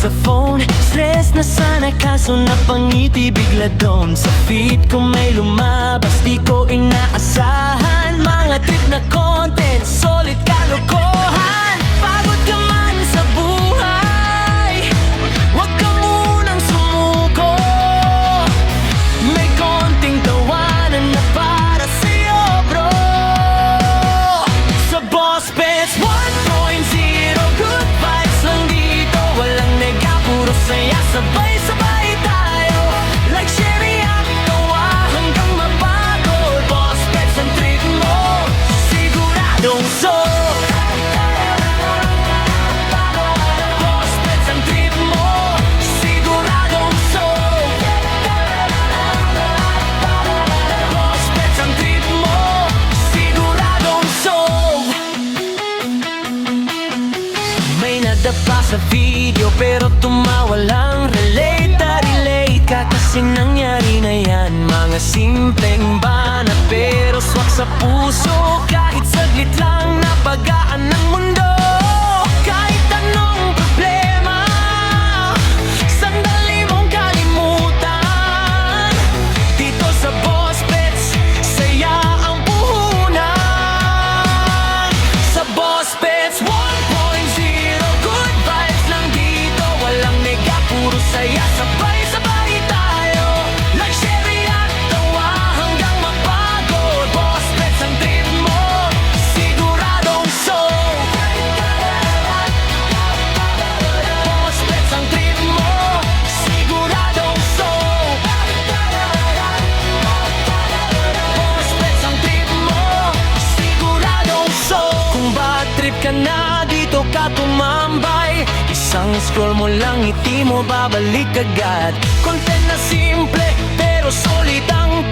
sa phone. Stress na sana kaso napangiti bigla doon sa feed ko may lumabas, di ko inaasahan. Mga trip na content, solid kalokohan. Pagod ka man sa buhay, wag ka munang sumuko. May konting tawanan na para sa'yo bro. Sa Boss Bets 1.0, good vibes lang dito. Walang nega, puro saya, sabay-sabay tayo. Like, share, react, tawa hanggang mapagod. Boss Bets ang trip mo, siguradong so. Boss Bets ang trip mo, siguradong so. Boss Bets ang trip mo, siguradong so. May nadapa sa video pero tumawa lang. Relate na relate ka kasi nangyari na yan. Mga simpleng banat pero swak sa puso. Kahit saglit lang napagaan ng mundo. Kahit anong problema, sandali mong kalimutan. Dito sa Boss Bets, saya ang puhunan. Sa Boss Bets 1.0, good vibes lang dito. Walang nega, puro saya, sabay-sabay tayo. Like, share, react, tawa hanggang mapagod. Boss Bets ang trip mo, siguradong so. Boss Bets ang trip mo, siguradong so. Boss Bets ang trip mo, siguradong so. Kung bad trip ka na, dito ka tumambay. Isang scroll mo lang, ngiti mo babalik agad. Content na simple pero solid ang